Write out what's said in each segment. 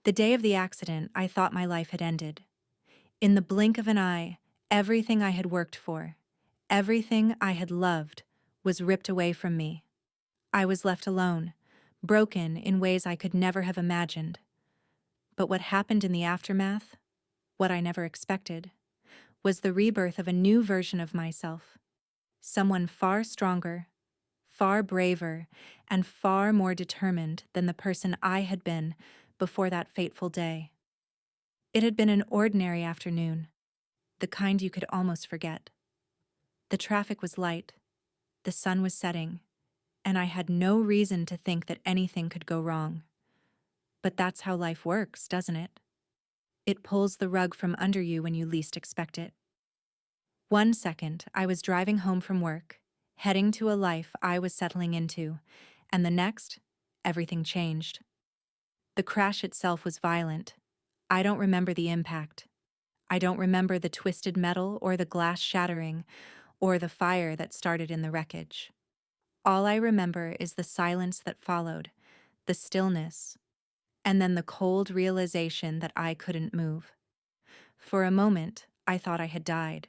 The day of the accident, I thought my life had ended. In the blink of an eye, everything I had worked for, everything I had loved, was ripped away from me. I was left alone, broken in ways I could never have imagined. But what happened in the aftermath, what I never expected, was the rebirth of a new version of myself. Someone far stronger, far braver, and far more determined than the person I had been before that fateful day. It had been an ordinary afternoon, the kind you could almost forget. The traffic was light, the sun was setting, and I had no reason to think that anything could go wrong. But that's how life works, doesn't it? It pulls the rug from under you when you least expect it. One second, I was driving home from work, heading to a life I was settling into, and the next, everything changed. The crash itself was violent. I don't remember the impact. I don't remember the twisted metal or the glass shattering or the fire that started in the wreckage. All I remember is the silence that followed, the stillness, and then the cold realization that I couldn't move. For a moment, I thought I had died.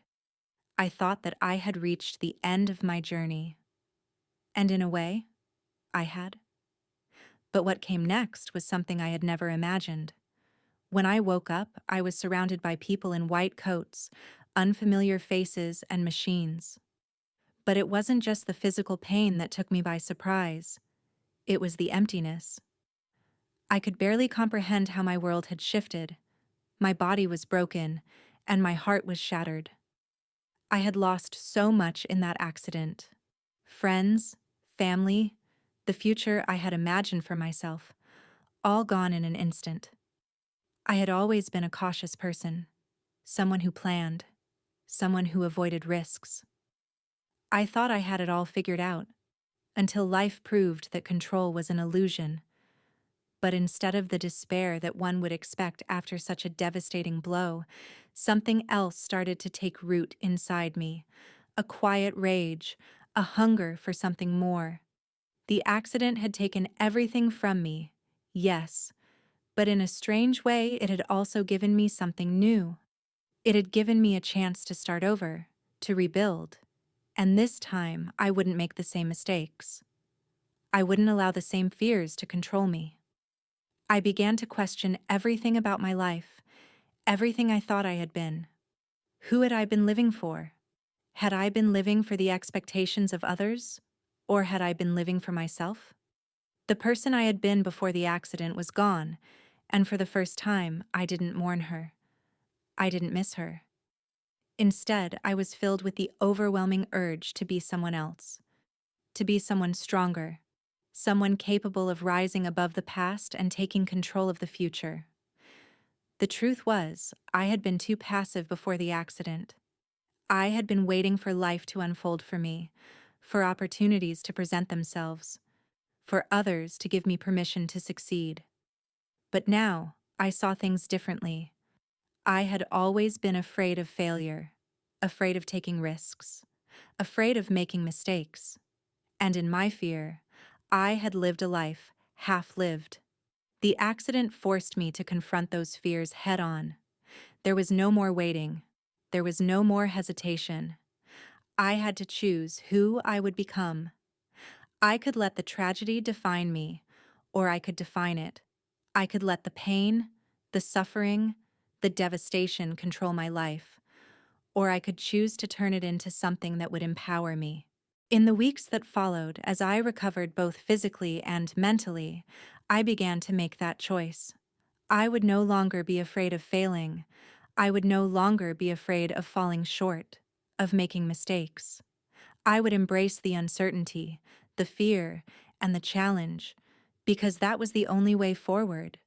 I thought that I had reached the end of my journey. And in a way, I had. But what came next was something I had never imagined. When I woke up, I was surrounded by people in white coats, unfamiliar faces, and machines. But it wasn't just the physical pain that took me by surprise. It was the emptiness. I could barely comprehend how my world had shifted. My body was broken, and my heart was shattered. I had lost so much in that accident. Friends, family, the future I had imagined for myself, all gone in an instant. I had always been a cautious person, someone who planned, someone who avoided risks. I thought I had it all figured out, until life proved that control was an illusion. But instead of the despair that one would expect after such a devastating blow, something else started to take root inside me, a quiet rage, a hunger for something more. The accident had taken everything from me, yes, but in a strange way it had also given me something new. It had given me a chance to start over, to rebuild, and this time I wouldn't make the same mistakes. I wouldn't allow the same fears to control me. I began to question everything about my life, everything I thought I had been. Who had I been living for? Had I been living for the expectations of others? Or had I been living for myself? The person I had been before the accident was gone, and for the first time, I didn't mourn her. I didn't miss her. Instead, I was filled with the overwhelming urge to be someone else, to be someone stronger, someone capable of rising above the past and taking control of the future. The truth was, I had been too passive before the accident. I had been waiting for life to unfold for me, for opportunities to present themselves, for others to give me permission to succeed. But now, I saw things differently. I had always been afraid of failure, afraid of taking risks, afraid of making mistakes. And in my fear, I had lived a life half-lived. The accident forced me to confront those fears head-on. There was no more waiting. There was no more hesitation. I had to choose who I would become. I could let the tragedy define me, or I could define it. I could let the pain, the suffering, the devastation control my life, or I could choose to turn it into something that would empower me. In the weeks that followed, as I recovered both physically and mentally, I began to make that choice. I would no longer be afraid of failing. I would no longer be afraid of falling short, of making mistakes. I would embrace the uncertainty, the fear, and the challenge, because that was the only way forward.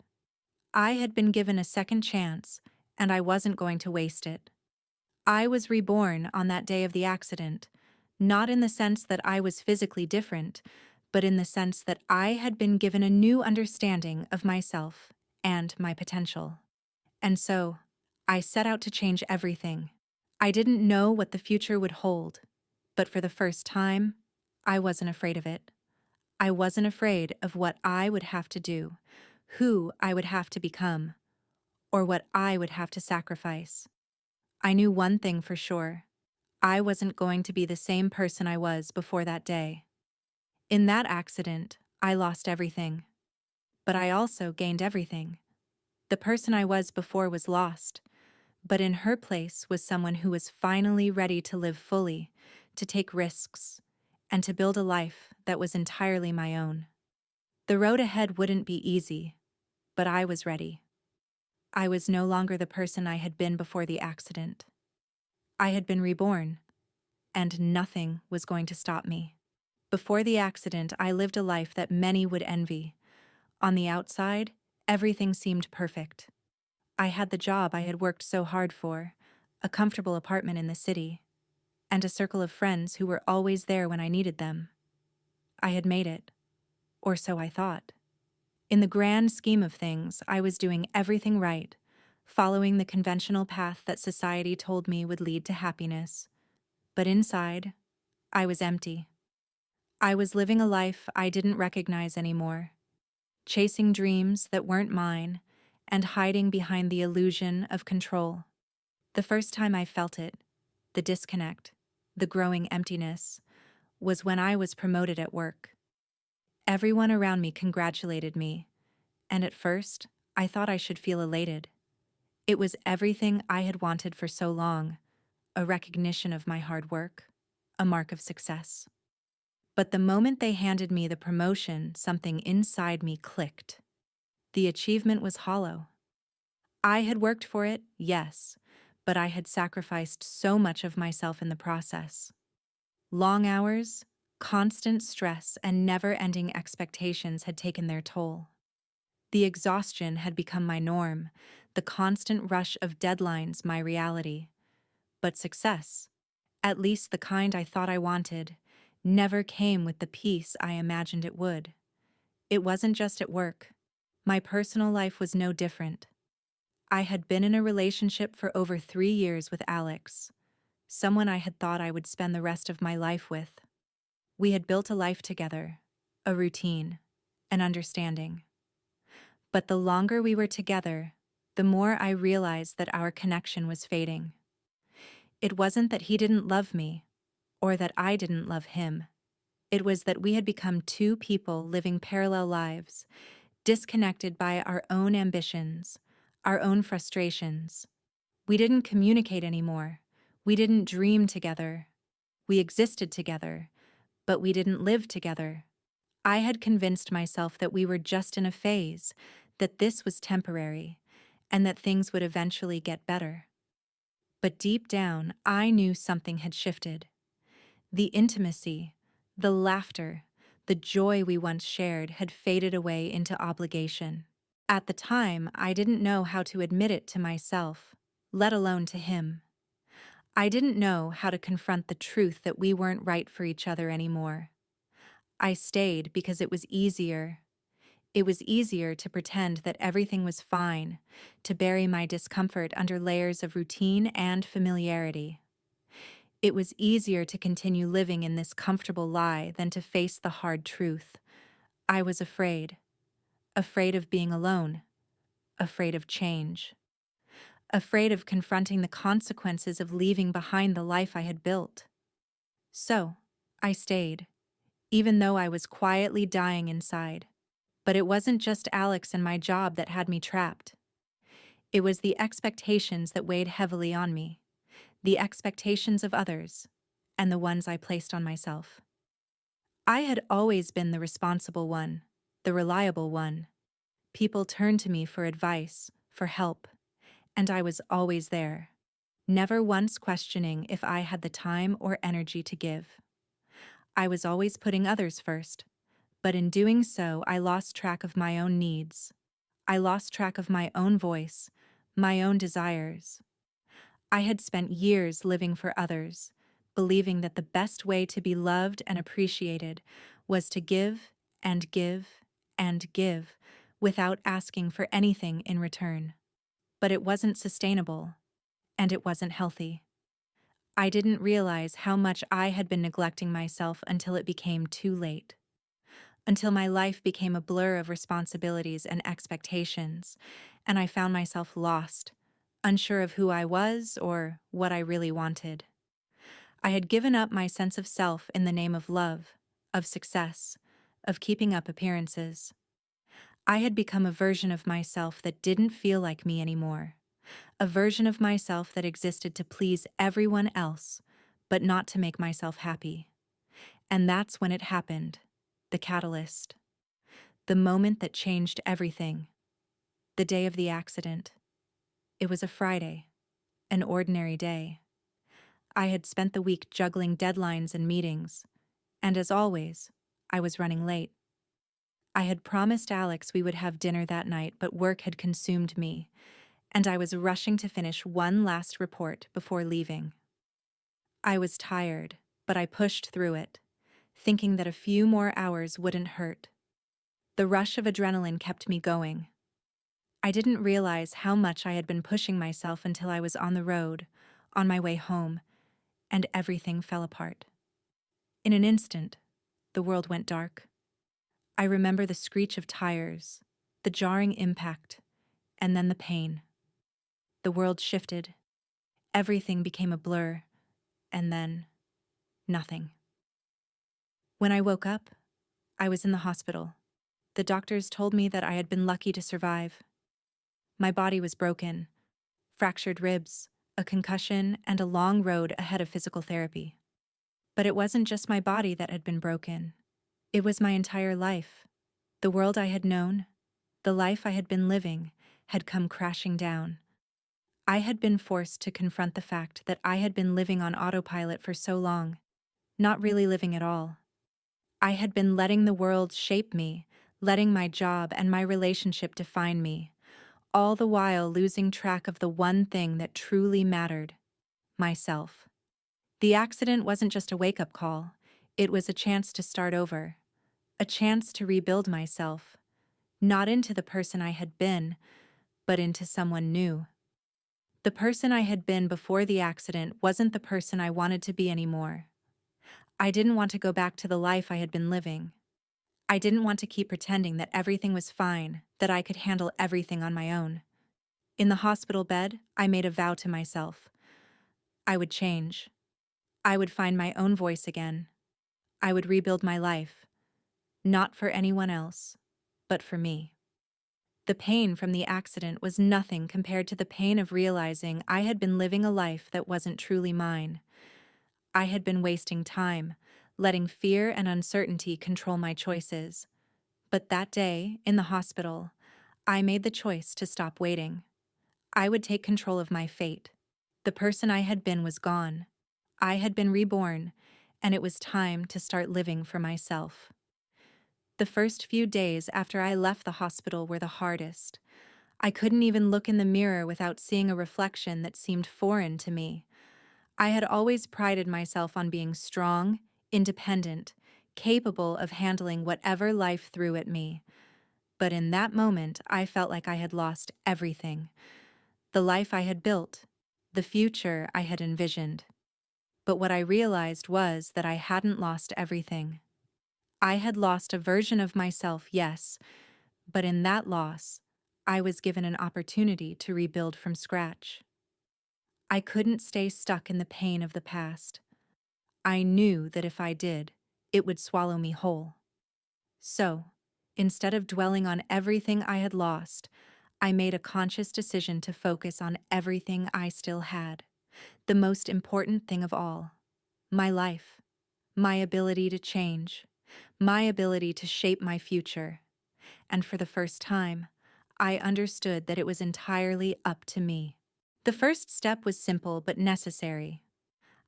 I had been given a second chance, and I wasn't going to waste it. I was reborn on that day of the accident, not in the sense that I was physically different, but in the sense that I had been given a new understanding of myself and my potential. And so, I set out to change everything. I didn't know what the future would hold, but for the first time, I wasn't afraid of it. I wasn't afraid of what I would have to do, who I would have to become, or what I would have to sacrifice. I knew one thing for sure. I wasn't going to be the same person I was before that day. In that accident, I lost everything. But I also gained everything. The person I was before was lost, but in her place was someone who was finally ready to live fully, to take risks, and to build a life that was entirely my own. The road ahead wouldn't be easy, but I was ready. I was no longer the person I had been before the accident. I had been reborn, and nothing was going to stop me. Before the accident, I lived a life that many would envy. On the outside, everything seemed perfect. I had the job I had worked so hard for, a comfortable apartment in the city, and a circle of friends who were always there when I needed them. I had made it, or so I thought. In the grand scheme of things, I was doing everything right, following the conventional path that society told me would lead to happiness. But inside, I was empty. I was living a life I didn't recognize anymore, chasing dreams that weren't mine, and hiding behind the illusion of control. The first time I felt it, the disconnect, the growing emptiness, was when I was promoted at work. Everyone around me congratulated me, and at first, I thought I should feel elated. It was everything I had wanted for so long, a recognition of my hard work, a mark of success. But the moment they handed me the promotion, something inside me clicked. The achievement was hollow. I had worked for it, yes, but I had sacrificed so much of myself in the process. Long hours, constant stress, and never-ending expectations had taken their toll. The exhaustion had become my norm, the constant rush of deadlines my reality. But success, at least the kind I thought I wanted, never came with the peace I imagined it would. It wasn't just at work. My personal life was no different. I had been in a relationship for over 3 years with Alex, someone I had thought I would spend the rest of my life with. We had built a life together, a routine, an understanding. But the longer we were together, the more I realized that our connection was fading. It wasn't that he didn't love me, or that I didn't love him. It was that we had become two people living parallel lives, disconnected by our own ambitions, our own frustrations. We didn't communicate anymore. We didn't dream together. We existed together, but we didn't live together. I had convinced myself that we were just in a phase, that this was temporary, and that things would eventually get better. But deep down, I knew something had shifted. The intimacy, the laughter, the joy we once shared had faded away into obligation. At the time, I didn't know how to admit it to myself, let alone to him. I didn't know how to confront the truth that we weren't right for each other anymore. I stayed because it was easier. It was easier to pretend that everything was fine, to bury my discomfort under layers of routine and familiarity. It was easier to continue living in this comfortable lie than to face the hard truth. I was afraid. Afraid of being alone. Afraid of change. Afraid of confronting the consequences of leaving behind the life I had built. So, I stayed, even though I was quietly dying inside. But it wasn't just Alex and my job that had me trapped. It was the expectations that weighed heavily on me, the expectations of others, and the ones I placed on myself. I had always been the responsible one, the reliable one. People turned to me for advice, for help, and I was always there, never once questioning if I had the time or energy to give. I was always putting others first, but in doing so, I lost track of my own needs. I lost track of my own voice, my own desires. I had spent years living for others, believing that the best way to be loved and appreciated was to give and give and give without asking for anything in return. But it wasn't sustainable, and it wasn't healthy. I didn't realize how much I had been neglecting myself until it became too late. until my life became a blur of responsibilities and expectations, and I found myself lost, unsure of who I was or what I really wanted. I had given up my sense of self in the name of love, of success, of keeping up appearances. I had become a version of myself that didn't feel like me anymore, a version of myself that existed to please everyone else, but not to make myself happy. And that's when it happened, the catalyst, the moment that changed everything, the day of the accident. It was a Friday, an ordinary day. I had spent the week juggling deadlines and meetings, and as always, I was running late. I had promised Alex we would have dinner that night, but work had consumed me, and I was rushing to finish one last report before leaving. I was tired, but I pushed through it, thinking that a few more hours wouldn't hurt. The rush of adrenaline kept me going. I didn't realize how much I had been pushing myself until I was on the road, on my way home, and everything fell apart. In an instant, the world went dark. I remember the screech of tires, the jarring impact, and then the pain. The world shifted. Everything became a blur, and then nothing. When I woke up, I was in the hospital. The doctors told me that I had been lucky to survive. My body was broken, fractured ribs, a concussion, and a long road ahead of physical therapy. But it wasn't just my body that had been broken. It was my entire life. The world I had known, the life I had been living, had come crashing down. I had been forced to confront the fact that I had been living on autopilot for so long, not really living at all. I had been letting the world shape me, letting my job and my relationship define me, all the while losing track of the one thing that truly mattered: myself. The accident wasn't just a wake-up call, it was a chance to start over, a chance to rebuild myself, not into the person I had been, but into someone new. The person I had been before the accident wasn't the person I wanted to be anymore. I didn't want to go back to the life I had been living. I didn't want to keep pretending that everything was fine, that I could handle everything on my own. In the hospital bed, I made a vow to myself. I would change. I would find my own voice again. I would rebuild my life, not for anyone else, but for me. The pain from the accident was nothing compared to the pain of realizing I had been living a life that wasn't truly mine. I had been wasting time, letting fear and uncertainty control my choices. But that day, in the hospital, I made the choice to stop waiting. I would take control of my fate. The person I had been was gone. I had been reborn, and it was time to start living for myself. The first few days after I left the hospital were the hardest. I couldn't even look in the mirror without seeing a reflection that seemed foreign to me. I had always prided myself on being strong, independent, capable of handling whatever life threw at me. But in that moment, I felt like I had lost everything. The life I had built, the future I had envisioned. But what I realized was that I hadn't lost everything. I had lost a version of myself, yes, but in that loss, I was given an opportunity to rebuild from scratch. I couldn't stay stuck in the pain of the past. I knew that if I did, it would swallow me whole. So, instead of dwelling on everything I had lost, I made a conscious decision to focus on everything I still had. The most important thing of all: my life, my ability to change, my ability to shape my future. And for the first time, I understood that it was entirely up to me. The first step was simple but necessary.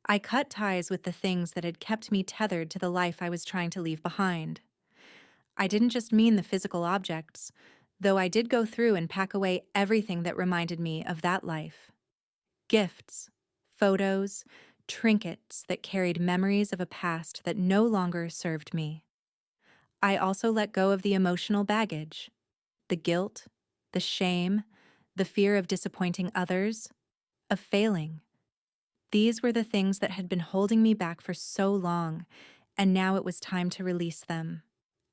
I cut ties with the things that had kept me tethered to the life I was trying to leave behind. I didn't just mean the physical objects, though I did go through and pack away everything that reminded me of that life. Gifts, photos, trinkets that carried memories of a past that no longer served me. I also let go of the emotional baggage, the guilt, the shame, the fear of disappointing others, of failing. These were the things that had been holding me back for so long, and now it was time to release them.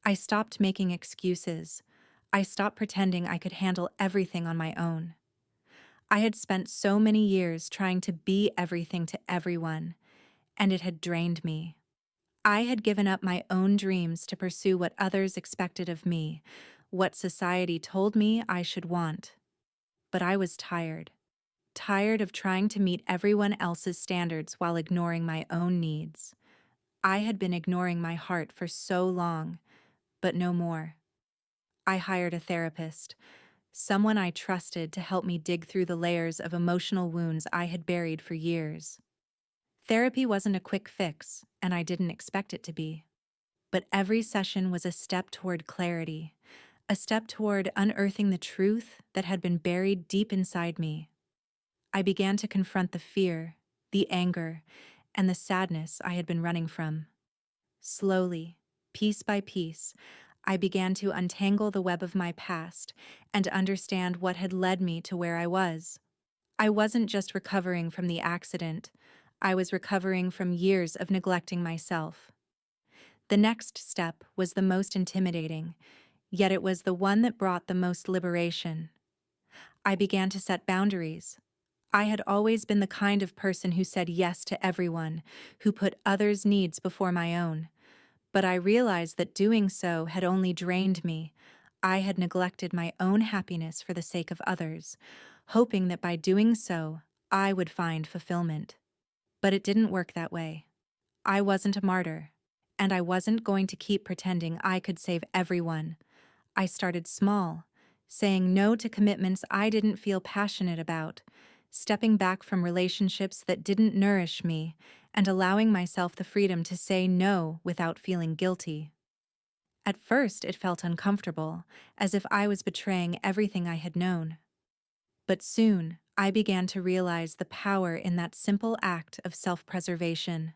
I stopped making excuses. I stopped pretending I could handle everything on my own. I had spent so many years trying to be everything to everyone, and it had drained me. I had given up my own dreams to pursue what others expected of me, what society told me I should want. But I was tired. Tired of trying to meet everyone else's standards while ignoring my own needs. I had been ignoring my heart for so long, but no more. I hired a therapist, someone I trusted to help me dig through the layers of emotional wounds I had buried for years. Therapy wasn't a quick fix, and I didn't expect it to be. But every session was a step toward clarity, a step toward unearthing the truth that had been buried deep inside me. I began to confront the fear, the anger, and the sadness I had been running from. Slowly, piece by piece, I began to untangle the web of my past and understand what had led me to where I was. I wasn't just recovering from the accident, I was recovering from years of neglecting myself. The next step was the most intimidating, yet it was the one that brought the most liberation. I began to set boundaries. I had always been the kind of person who said yes to everyone, who put others' needs before my own. But I realized that doing so had only drained me. I had neglected my own happiness for the sake of others, hoping that by doing so, I would find fulfillment. But it didn't work that way. I wasn't a martyr, and I wasn't going to keep pretending I could save everyone. I started small, saying no to commitments I didn't feel passionate about, stepping back from relationships that didn't nourish me, and allowing myself the freedom to say no without feeling guilty. At first, it felt uncomfortable, as if I was betraying everything I had known. But soon, I began to realize the power in that simple act of self-preservation.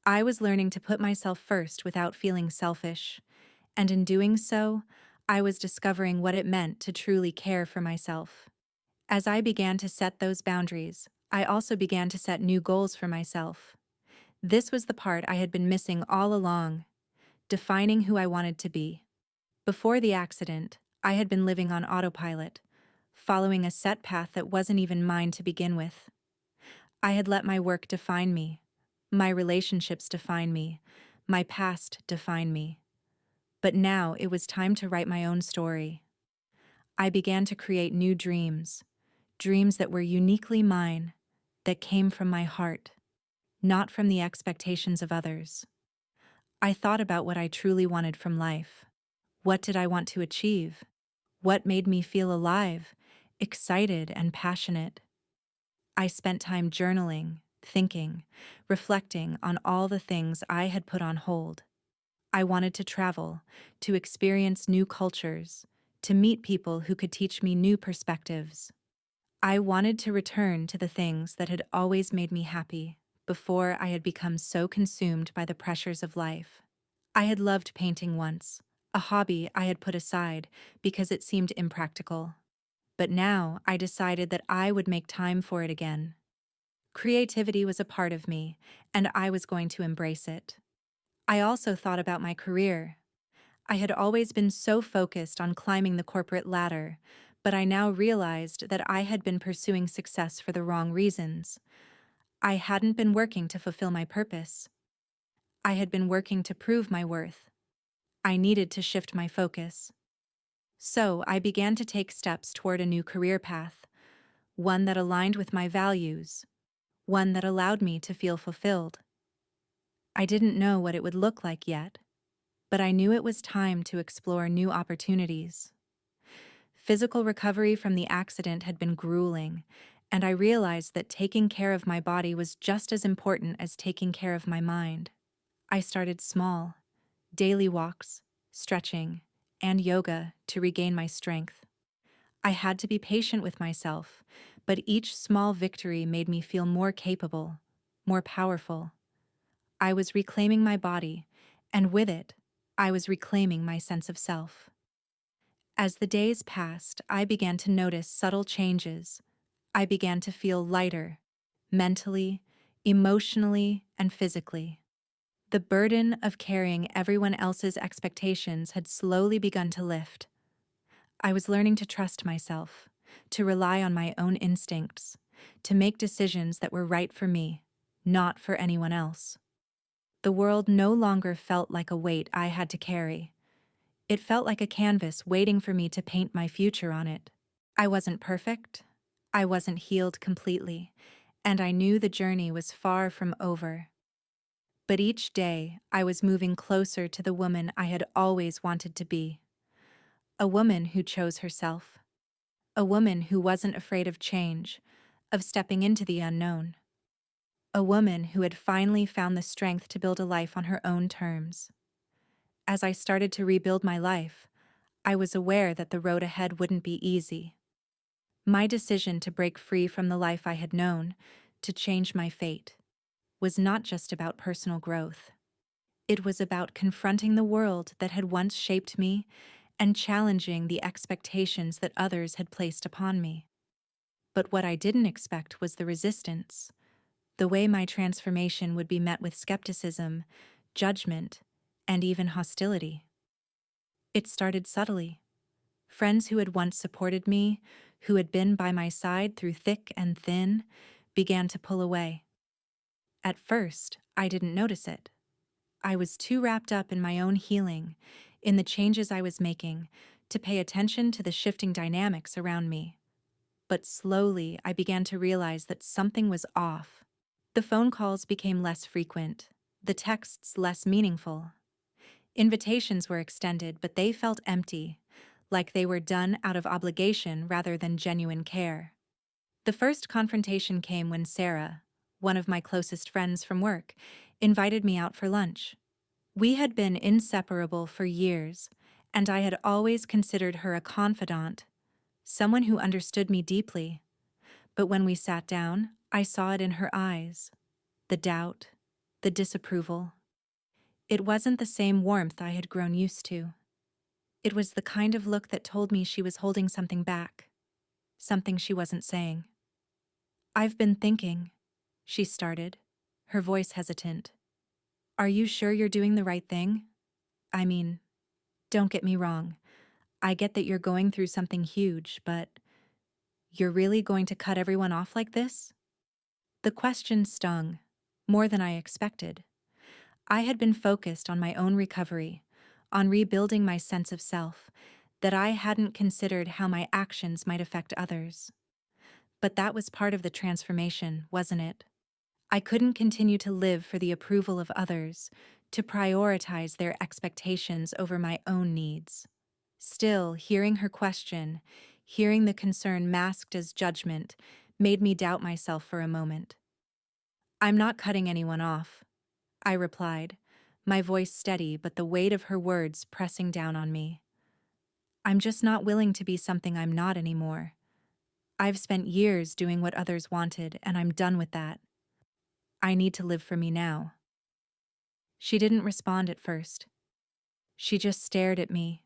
I was learning to put myself first without feeling selfish, and in doing so, I was discovering what it meant to truly care for myself. As I began to set those boundaries, I also began to set new goals for myself. This was the part I had been missing all along, defining who I wanted to be. Before the accident, I had been living on autopilot, following a set path that wasn't even mine to begin with. I had let my work define me, my relationships define me, my past define me. But now it was time to write my own story. I began to create new dreams, dreams that were uniquely mine, that came from my heart, not from the expectations of others. I thought about what I truly wanted from life. What did I want to achieve? What made me feel alive, excited, and passionate? I spent time journaling, thinking, reflecting on all the things I had put on hold. I wanted to travel, to experience new cultures, to meet people who could teach me new perspectives. I wanted to return to the things that had always made me happy, before I had become so consumed by the pressures of life. I had loved painting once, a hobby I had put aside because it seemed impractical. But now I decided that I would make time for it again. Creativity was a part of me, and I was going to embrace it. I also thought about my career. I had always been so focused on climbing the corporate ladder, but I now realized that I had been pursuing success for the wrong reasons. I hadn't been working to fulfill my purpose. I had been working to prove my worth. I needed to shift my focus. So I began to take steps toward a new career path, one that aligned with my values, one that allowed me to feel fulfilled. I didn't know what it would look like yet, but I knew it was time to explore new opportunities. Physical recovery from the accident had been grueling, and I realized that taking care of my body was just as important as taking care of my mind. I started small, daily walks, stretching, and yoga to regain my strength. I had to be patient with myself, but each small victory made me feel more capable, more powerful. I was reclaiming my body, and with it, I was reclaiming my sense of self. As the days passed, I began to notice subtle changes. I began to feel lighter, mentally, emotionally, and physically. The burden of carrying everyone else's expectations had slowly begun to lift. I was learning to trust myself, to rely on my own instincts, to make decisions that were right for me, not for anyone else. The world no longer felt like a weight I had to carry. It felt like a canvas waiting for me to paint my future on it. I wasn't perfect. I wasn't healed completely, and I knew the journey was far from over. But each day, I was moving closer to the woman I had always wanted to be. A woman who chose herself. A woman who wasn't afraid of change, of stepping into the unknown. A woman who had finally found the strength to build a life on her own terms. As I started to rebuild my life, I was aware that the road ahead wouldn't be easy. My decision to break free from the life I had known, to change my fate, was not just about personal growth. It was about confronting the world that had once shaped me and challenging the expectations that others had placed upon me. But what I didn't expect was the resistance, the way my transformation would be met with skepticism, judgment, and even hostility. It started subtly. Friends who had once supported me, who had been by my side through thick and thin, began to pull away. At first, I didn't notice it. I was too wrapped up in my own healing, in the changes I was making, to pay attention to the shifting dynamics around me. But slowly, I began to realize that something was off. The phone calls became less frequent, the texts less meaningful. Invitations were extended, but they felt empty, like they were done out of obligation rather than genuine care. The first confrontation came when Sarah, one of my closest friends from work, invited me out for lunch. We had been inseparable for years, and I had always considered her a confidant, someone who understood me deeply. But when we sat down, I saw it in her eyes, the doubt, the disapproval. It wasn't the same warmth I had grown used to. It was the kind of look that told me she was holding something back, something she wasn't saying. "I've been thinking," she started, her voice hesitant. "Are you sure you're doing the right thing? I mean, don't get me wrong. I get that you're going through something huge, but you're really going to cut everyone off like this?" The question stung, more than I expected. I had been focused on my own recovery, on rebuilding my sense of self, that I hadn't considered how my actions might affect others. But that was part of the transformation, wasn't it? I couldn't continue to live for the approval of others, to prioritize their expectations over my own needs. Still, hearing her question, hearing the concern masked as judgment, made me doubt myself for a moment. "I'm not cutting anyone off," I replied, my voice steady but the weight of her words pressing down on me. "I'm just not willing to be something I'm not anymore. I've spent years doing what others wanted, and I'm done with that. I need to live for me now." She didn't respond at first. She just stared at me,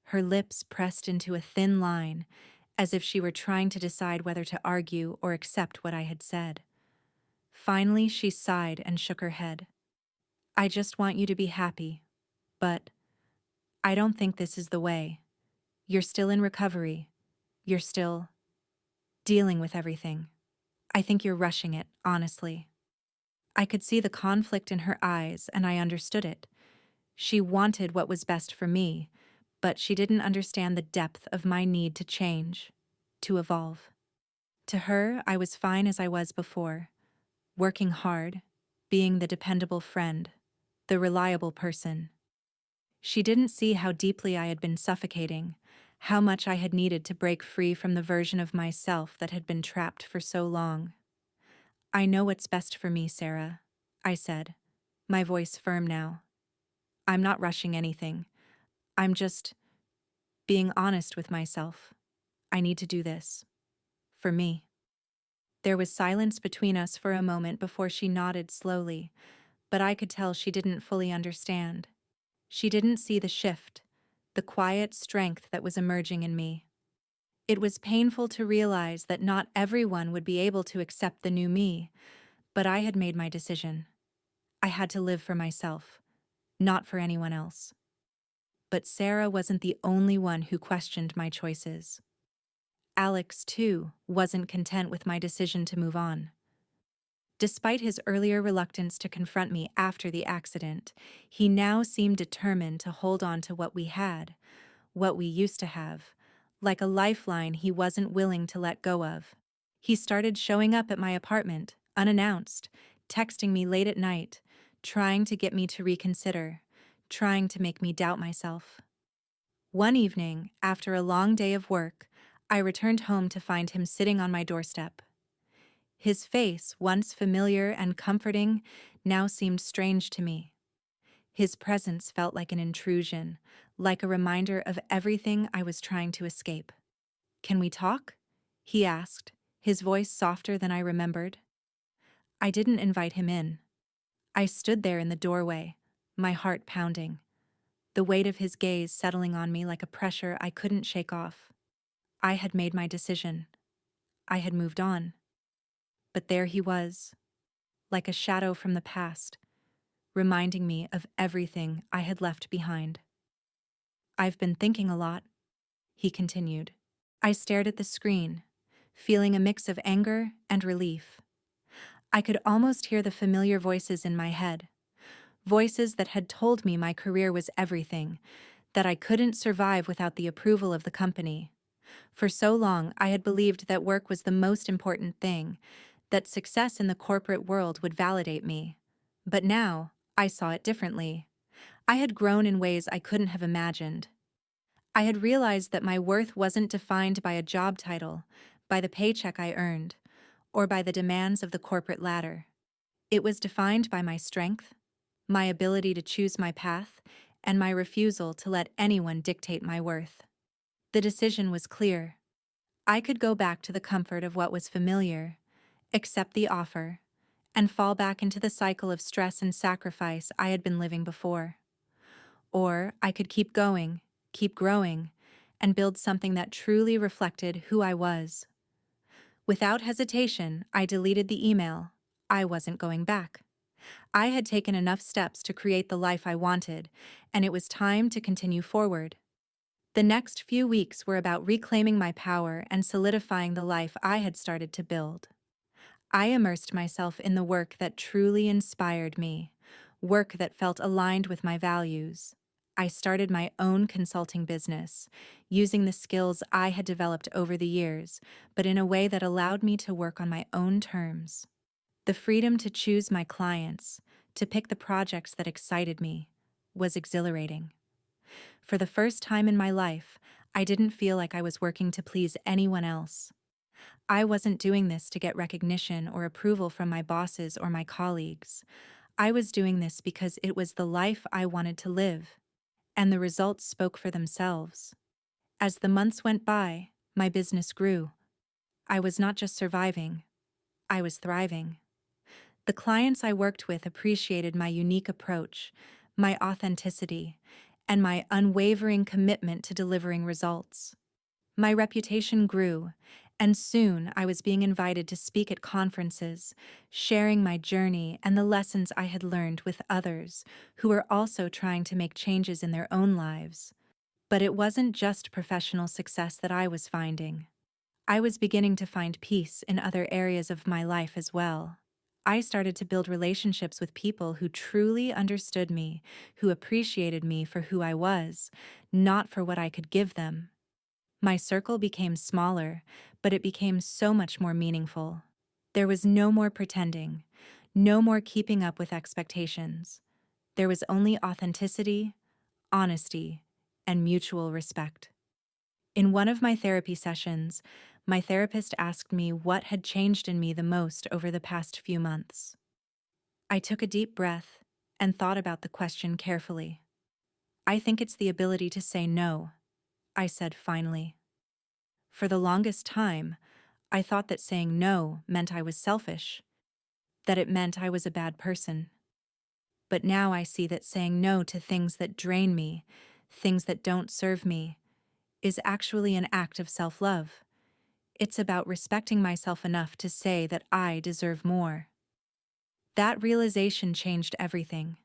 her lips pressed into a thin line, as if she were trying to decide whether to argue or accept what I had said. Finally, she sighed and shook her head. "I just want you to be happy, but I don't think this is the way. You're still in recovery. You're still dealing with everything. I think you're rushing it, honestly." I could see the conflict in her eyes, and I understood it. She wanted what was best for me, but she didn't understand the depth of my need to change, to evolve. To her, I was fine as I was before, working hard, being the dependable friend, the reliable person. She didn't see how deeply I had been suffocating, how much I had needed to break free from the version of myself that had been trapped for so long. "I know what's best for me, Sarah," I said, my voice firm now. "I'm not rushing anything. I'm just being honest with myself. I need to do this. For me." There was silence between us for a moment before she nodded slowly, but I could tell she didn't fully understand. She didn't see the shift, the quiet strength that was emerging in me. It was painful to realize that not everyone would be able to accept the new me, but I had made my decision. I had to live for myself, not for anyone else. But Sarah wasn't the only one who questioned my choices. Alex, too, wasn't content with my decision to move on. Despite his earlier reluctance to confront me after the accident, he now seemed determined to hold on to what we had, what we used to have, like a lifeline he wasn't willing to let go of. He started showing up at my apartment, unannounced, texting me late at night, trying to get me to reconsider, trying to make me doubt myself. One evening, after a long day of work, I returned home to find him sitting on my doorstep. His face, once familiar and comforting, now seemed strange to me. His presence felt like an intrusion, like a reminder of everything I was trying to escape. "Can we talk?" he asked, his voice softer than I remembered. I didn't invite him in. I stood there in the doorway, my heart pounding, the weight of his gaze settling on me like a pressure I couldn't shake off. I had made my decision. I had moved on. But there he was, like a shadow from the past, reminding me of everything I had left behind. "I've been thinking a lot," he continued. I stared at the screen, feeling a mix of anger and relief. I could almost hear the familiar voices in my head, voices that had told me my career was everything, that I couldn't survive without the approval of the company. For so long, I had believed that work was the most important thing, that success in the corporate world would validate me. But now, I saw it differently. I had grown in ways I couldn't have imagined. I had realized that my worth wasn't defined by a job title, by the paycheck I earned, or by the demands of the corporate ladder. It was defined by my strength, my ability to choose my path, and my refusal to let anyone dictate my worth. The decision was clear. I could go back to the comfort of what was familiar, accept the offer, and fall back into the cycle of stress and sacrifice I had been living before. Or I could keep going, keep growing, and build something that truly reflected who I was. Without hesitation, I deleted the email. I wasn't going back. I had taken enough steps to create the life I wanted, and it was time to continue forward. The next few weeks were about reclaiming my power and solidifying the life I had started to build. I immersed myself in the work that truly inspired me, work that felt aligned with my values. I started my own consulting business, using the skills I had developed over the years, but in a way that allowed me to work on my own terms. The freedom to choose my clients, to pick the projects that excited me, was exhilarating. For the first time in my life, I didn't feel like I was working to please anyone else. I wasn't doing this to get recognition or approval from my bosses or my colleagues. I was doing this because it was the life I wanted to live, and the results spoke for themselves. As the months went by, my business grew. I was not just surviving, I was thriving. The clients I worked with appreciated my unique approach, my authenticity, and my unwavering commitment to delivering results. My reputation grew, and soon I was being invited to speak at conferences, sharing my journey and the lessons I had learned with others who were also trying to make changes in their own lives. But it wasn't just professional success that I was finding. I was beginning to find peace in other areas of my life as well. I started to build relationships with people who truly understood me, who appreciated me for who I was, not for what I could give them. My circle became smaller, but it became so much more meaningful. There was no more pretending, no more keeping up with expectations. There was only authenticity, honesty, and mutual respect. In one of my therapy sessions, my therapist asked me what had changed in me the most over the past few months. I took a deep breath and thought about the question carefully. "I think it's the ability to say no," I said finally. For the longest time, I thought that saying no meant I was selfish, that it meant I was a bad person. But now I see that saying no to things that drain me, things that don't serve me, is actually an act of self-love. It's about respecting myself enough to say that I deserve more. That realization changed everything.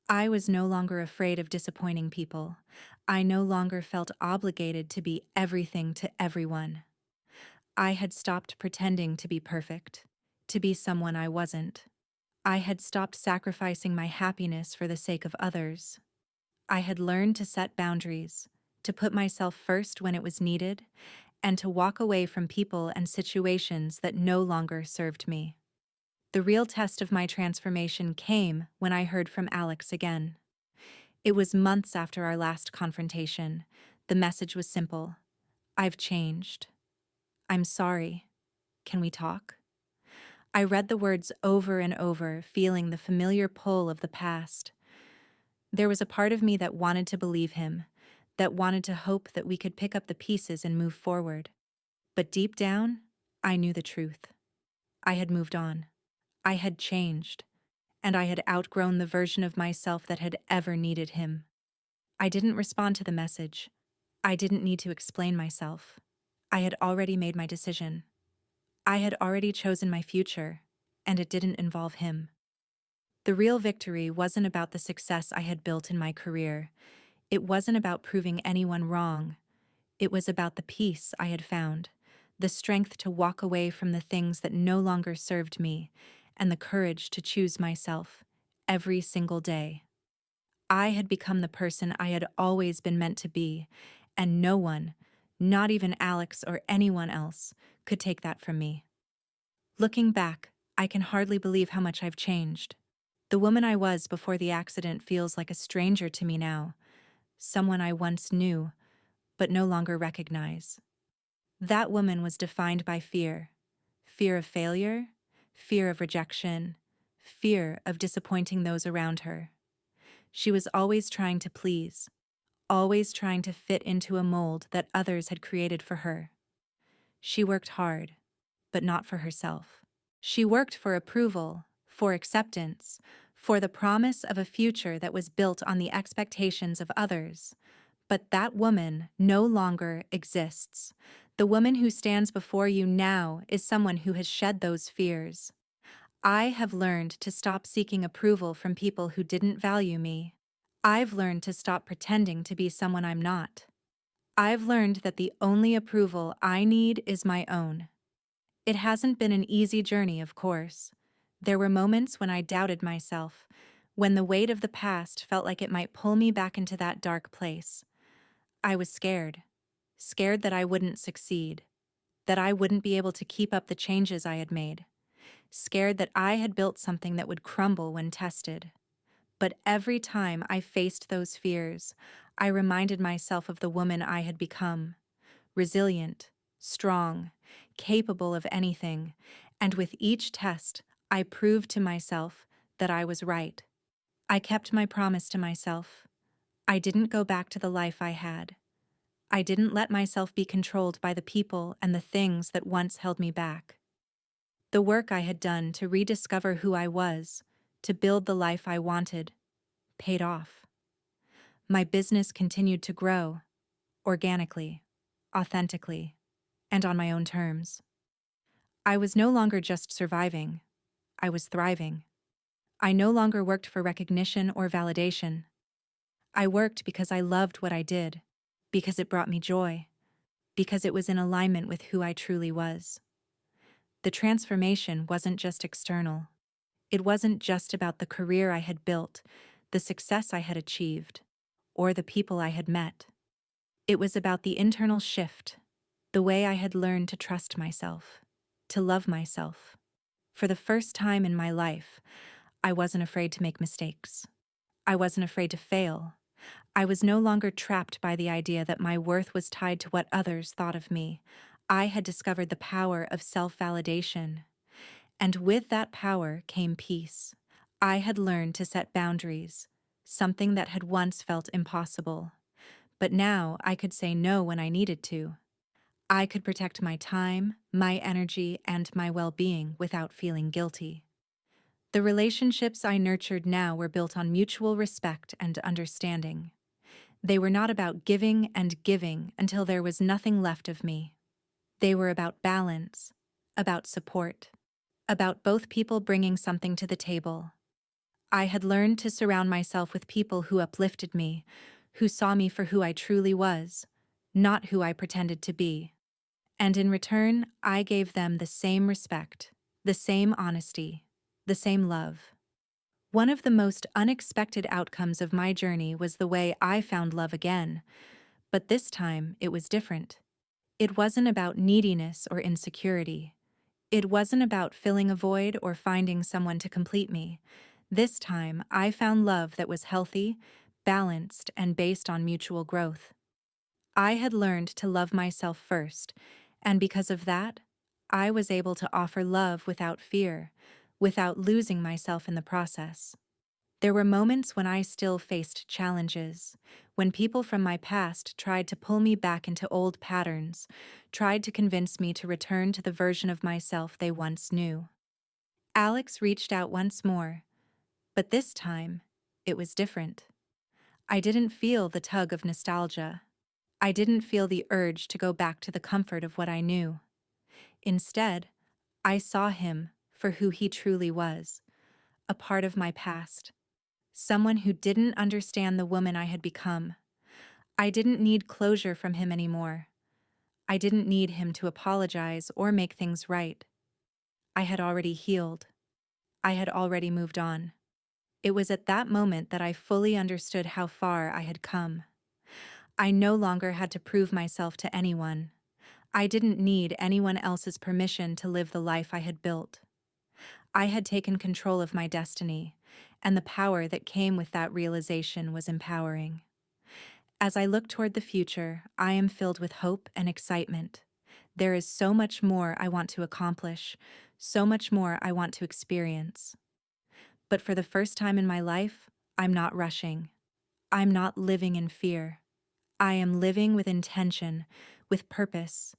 I was no longer afraid of disappointing people. I no longer felt obligated to be everything to everyone. I had stopped pretending to be perfect, to be someone I wasn't. I had stopped sacrificing my happiness for the sake of others. I had learned to set boundaries, to put myself first when it was needed, and to walk away from people and situations that no longer served me. The real test of my transformation came when I heard from Alex again. It was months after our last confrontation. The message was simple: I've changed. I'm sorry. Can we talk? I read the words over and over, feeling the familiar pull of the past. There was a part of me that wanted to believe him, that wanted to hope that we could pick up the pieces and move forward. But deep down, I knew the truth. I had moved on. I had changed. And I had outgrown the version of myself that had ever needed him. I didn't respond to the message. I didn't need to explain myself. I had already made my decision. I had already chosen my future, and it didn't involve him. The real victory wasn't about the success I had built in my career. It wasn't about proving anyone wrong. It was about the peace I had found, the strength to walk away from the things that no longer served me, and the courage to choose myself every single day. I had become the person I had always been meant to be, and no one, not even Alex or anyone else, could take that from me. Looking back, I can hardly believe how much I've changed. The woman I was before the accident feels like a stranger to me now, someone I once knew, but no longer recognize. That woman was defined by fear: fear of failure, fear of rejection, fear of disappointing those around her. She was always trying to please, always trying to fit into a mold that others had created for her. She worked hard, but not for herself. She worked for approval, for acceptance, for the promise of a future that was built on the expectations of others. But that woman no longer exists. The woman who stands before you now is someone who has shed those fears. I have learned to stop seeking approval from people who didn't value me. I've learned to stop pretending to be someone I'm not. I've learned that the only approval I need is my own. It hasn't been an easy journey, of course. There were moments when I doubted myself, when the weight of the past felt like it might pull me back into that dark place. I was scared. Scared that I wouldn't succeed, that I wouldn't be able to keep up the changes I had made. Scared that I had built something that would crumble when tested. But every time I faced those fears, I reminded myself of the woman I had become: resilient, strong, capable of anything, and with each test, I proved to myself that I was right. I kept my promise to myself. I didn't go back to the life I had. I didn't let myself be controlled by the people and the things that once held me back. The work I had done to rediscover who I was, to build the life I wanted, paid off. My business continued to grow, organically, authentically, and on my own terms. I was no longer just surviving, I was thriving. I no longer worked for recognition or validation. I worked because I loved what I did, because it brought me joy, because it was in alignment with who I truly was. The transformation wasn't just external. It wasn't just about the career I had built, the success I had achieved, or the people I had met. It was about the internal shift, the way I had learned to trust myself, to love myself. For the first time in my life, I wasn't afraid to make mistakes. I wasn't afraid to fail. I was no longer trapped by the idea that my worth was tied to what others thought of me. I had discovered the power of self-validation. And with that power came peace. I had learned to set boundaries, something that had once felt impossible. But now I could say no when I needed to. I could protect my time, my energy, and my well-being without feeling guilty. The relationships I nurtured now were built on mutual respect and understanding. They were not about giving and giving until there was nothing left of me. They were about balance, about support. about both people bringing something to the table. I had learned to surround myself with people who uplifted me, who saw me for who I truly was, not who I pretended to be. And in return, I gave them the same respect, the same honesty, the same love. One of the most unexpected outcomes of my journey was the way I found love again, but this time it was different. It wasn't about neediness or insecurity. It wasn't about filling a void or finding someone to complete me. This time, I found love that was healthy, balanced, and based on mutual growth. I had learned to love myself first, and because of that, I was able to offer love without fear, without losing myself in the process. There were moments when I still faced challenges, when people from my past tried to pull me back into old patterns, tried to convince me to return to the version of myself they once knew. Alex reached out once more, but this time, it was different. I didn't feel the tug of nostalgia. I didn't feel the urge to go back to the comfort of what I knew. Instead, I saw him for who he truly was, a part of my past. Someone who didn't understand the woman I had become. I didn't need closure from him anymore. I didn't need him to apologize or make things right. I had already healed. I had already moved on. It was at that moment that I fully understood how far I had come. I no longer had to prove myself to anyone. I didn't need anyone else's permission to live the life I had built. I had taken control of my destiny, and the power that came with that realization was empowering. As I look toward the future, I am filled with hope and excitement. There is so much more I want to accomplish, so much more I want to experience. But for the first time in my life, I'm not rushing. I'm not living in fear. I am living with intention, with purpose,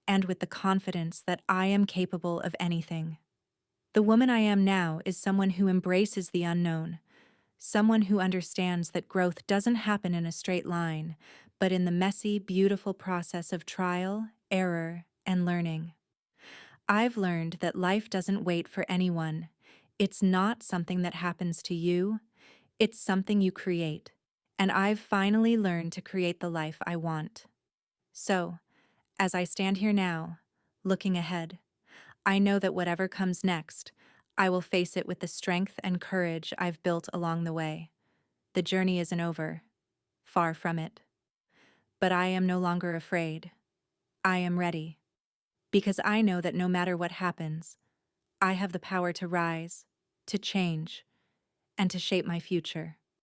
and with the confidence that I am capable of anything. The woman I am now is someone who embraces the unknown, someone who understands that growth doesn't happen in a straight line, but in the messy, beautiful process of trial, error, and learning. I've learned that life doesn't wait for anyone. It's not something that happens to you, it's something you create. And I've finally learned to create the life I want. So, as I stand here now, looking ahead, I know that whatever comes next, I will face it with the strength and courage I've built along the way. The journey isn't over, far from it. But I am no longer afraid. I am ready. Because I know that no matter what happens, I have the power to rise, to change, and to shape my future.